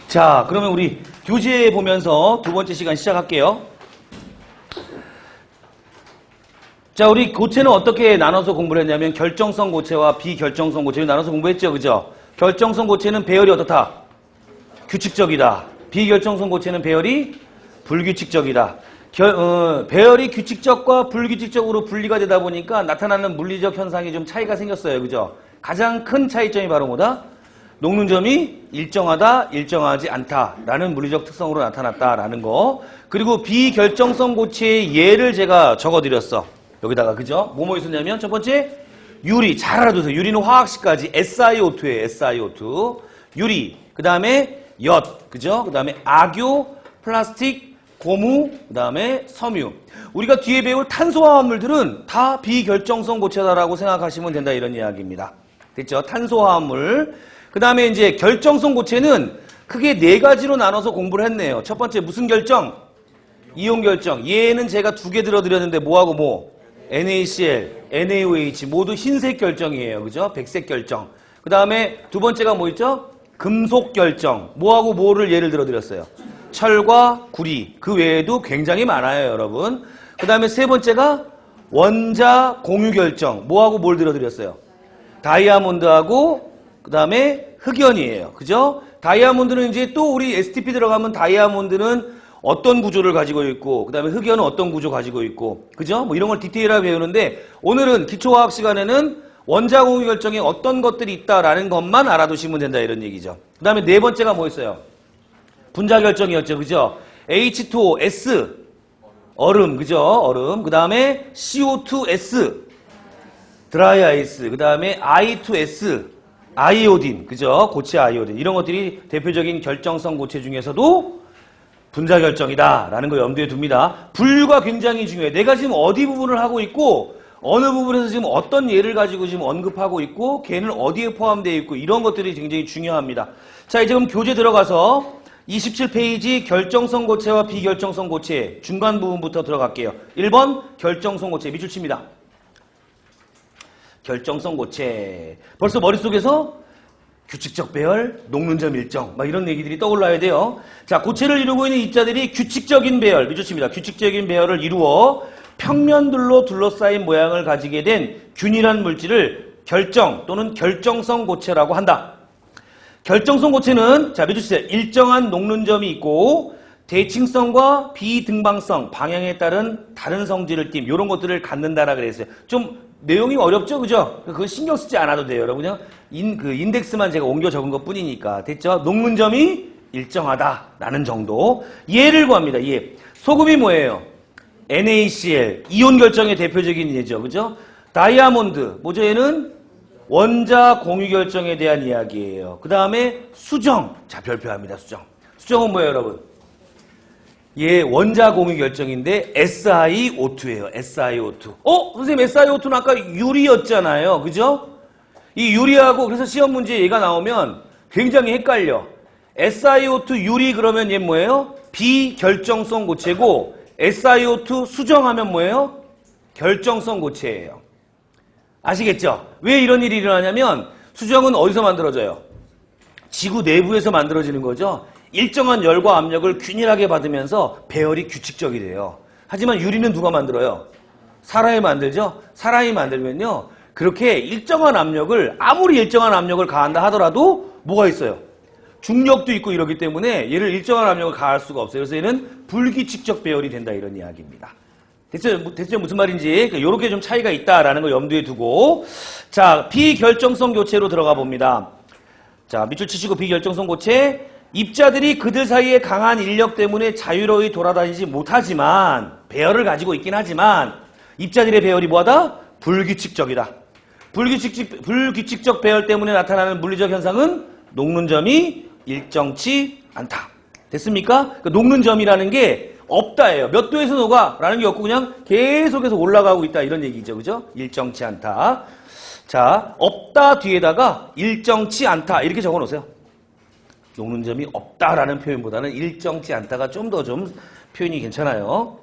자, 그러면 우리 교재 보면서 두 번째 시간 시작할게요. 자, 우리 고체는 어떻게 나눠서 공부를 했냐면 결정성 고체와 비결정성 고체를 나눠서 공부했죠. 그죠? 결정성 고체는 배열이 어떻다? 규칙적이다. 비결정성 고체는 배열이 불규칙적이다. 배열이 규칙적과 불규칙적으로 분리가 되다 보니까 나타나는 물리적 현상이 좀 차이가 생겼어요. 그죠? 가장 큰 차이점이 바로 뭐다? 녹는 점이 일정하다, 일정하지 않다라는 물리적 특성으로 나타났다라는 거. 그리고 비결정성 고체의 예를 제가 적어드렸어. 여기다가, 그죠? 뭐뭐 있었냐면 첫 번째 유리, 잘 알아두세요. 유리는 화학식까지 SiO2예요. SiO2. 유리, 그 다음에 엿, 그죠? 그 다음에 악유, 플라스틱, 고무, 그 다음에 섬유. 우리가 뒤에 배울 탄소화합물들은 다 비결정성 고체다라고 생각하시면 된다, 이런 이야기입니다. 됐죠? 탄소화합물. 그 다음에 이제 결정성 고체는 크게 네 가지로 나눠서 공부를 했네요. 첫 번째 무슨 결정? 이온 결정. 얘는 제가 두 개 들어드렸는데 뭐하고 뭐? NaCl, NaOH 모두 흰색 결정이에요. 그죠? 백색 결정. 그 다음에 두 번째가 뭐 있죠? 금속 결정. 뭐하고 뭐를 예를 들어드렸어요? 철과 구리. 그 외에도 굉장히 많아요, 여러분. 그 다음에 세 번째가 원자 공유 결정. 뭐하고 뭘 들어드렸어요? 다이아몬드하고 그 다음에 흑연이에요. 그죠? 다이아몬드는 이제 또 우리 STP 들어가면 다이아몬드는 어떤 구조를 가지고 있고 그 다음에 흑연은 어떤 구조 가지고 있고 그죠? 뭐 이런 걸 디테일하게 배우는데 오늘은 기초화학 시간에는 원자 공유 결정에 어떤 것들이 있다라는 것만 알아두시면 된다, 이런 얘기죠. 그 다음에 네 번째가 뭐였어요? 분자 결정이었죠. 그죠? H2O, 얼음, 그죠? 얼음. 그 다음에 CO2S, 드라이 아이스. 그 다음에 I2S, 아이오딘. 그죠? 고체 아이오딘. 이런 것들이 대표적인 결정성 고체 중에서도 분자 결정이다 라는 거 염두에 둡니다. 분류가 굉장히 중요해요. 내가 지금 어디 부분을 하고 있고 어느 부분에서 지금 어떤 예를 가지고 지금 언급하고 있고 걔는 어디에 포함되어 있고 이런 것들이 굉장히 중요합니다. 자, 이제 그럼 교재 들어가서 27페이지 결정성 고체와 비결정성 고체 중간 부분부터 들어갈게요. 1번 결정성 고체 밑줄 칩니다. 결정성 고체. 벌써 머릿속에서 규칙적 배열, 녹는 점 일정 막 이런 얘기들이 떠올라야 돼요. 자, 고체를 이루고 있는 입자들이 규칙적인 배열, 밑줄 칩니다. 규칙적인 배열을 이루어 평면들로 둘러싸인 모양을 가지게 된 균일한 물질을 결정 또는 결정성 고체라고 한다. 결정성 고체는 자, 밑줄 치세요. 일정한 녹는 점이 있고 대칭성과 비등방성, 방향에 따른 다른 성질을 띈 이런 것들을 갖는다라 그랬어요. 좀 내용이 어렵죠, 그죠? 그거 신경 쓰지 않아도 돼요, 여러분. 그냥 인덱스만 제가 옮겨 적은 것 뿐이니까. 됐죠? 녹는 점이 일정하다라는 정도. 예를 구합니다, 예. 소금이 뭐예요? NaCl, 이온 결정의 대표적인 예죠, 그죠? 다이아몬드, 뭐죠, 얘는? 원자 공유 결정에 대한 이야기예요. 그 다음에 수정. 자, 별표합니다, 수정. 수정은 뭐예요, 여러분? 예, 원자 공유 결정인데 SiO2예요. SiO2. 선생님 SiO2는 아까 유리였잖아요. 그죠? 이 유리하고 그래서 시험 문제에 얘가 나오면 굉장히 헷갈려. SiO2 유리 그러면 얘 뭐예요? 비결정성 고체고 SiO2 수정하면 뭐예요? 결정성 고체예요. 아시겠죠? 왜 이런 일이 일어나냐면 수정은 어디서 만들어져요? 지구 내부에서 만들어지는 거죠. 일정한 열과 압력을 균일하게 받으면서 배열이 규칙적이 돼요. 하지만 유리는 누가 만들어요? 사람이 만들죠? 사람이 만들면요. 그렇게 일정한 압력을 아무리 일정한 압력을 가한다 하더라도 뭐가 있어요? 중력도 있고 이러기 때문에 얘를 일정한 압력을 가할 수가 없어요. 그래서 얘는 불규칙적 배열이 된다, 이런 이야기입니다. 대체 무슨 말인지 이렇게 좀 차이가 있다라는 걸 염두에 두고 자, 비결정성 고체로 들어가 봅니다. 자, 밑줄 치시고 비결정성 고체. 입자들이 그들 사이에 강한 인력 때문에 자유로이 돌아다니지 못하지만 배열을 가지고 있긴 하지만 입자들의 배열이 뭐하다? 불규칙적이다. 불규칙적 배열 때문에 나타나는 물리적 현상은 녹는 점이 일정치 않다. 됐습니까? 그러니까 녹는 점이라는 게 없다예요. 몇 도에서 녹아? 라는 게 없고 그냥 계속해서 올라가고 있다, 이런 얘기죠. 그죠? 일정치 않다. 자, 없다 뒤에다가 일정치 않다 이렇게 적어 놓으세요. 녹는 점이 없다라는 표현보다는 일정치 않다가 좀 더 표현이 괜찮아요.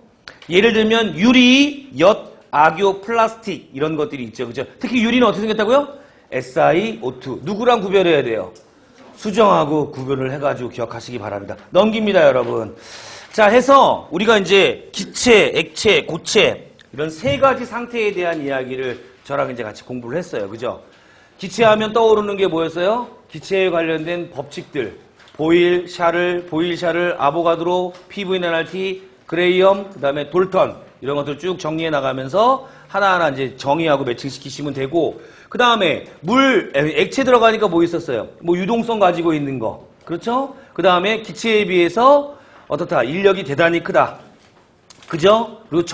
예를 들면 유리, 엿, 악유, 플라스틱 이런 것들이 있죠. 그죠? 특히 유리는 어떻게 생겼다고요? SiO2. 누구랑 구별해야 돼요? 수정하고 구별을 해가지고 기억하시기 바랍니다. 넘깁니다, 여러분. 자, 해서 우리가 이제 기체, 액체, 고체 이런 세 가지 상태에 대한 이야기를 저랑 이제 같이 공부를 했어요. 그죠? 기체하면 떠오르는 게 뭐였어요? 기체에 관련된 법칙들. 보일, 샤를, 아보가드로, PV-nRT, 그레이엄, 그 다음에 돌턴 이런 것들 쭉 정리해 나가면서 하나하나 이제 정의하고 매칭시키시면 되고 그 다음에 액체 들어가니까 뭐 있었어요? 뭐 유동성 가지고 있는 거. 그렇죠? 그 다음에 기체에 비해서 어떻다? 인력이 대단히 크다. 그죠? 그리고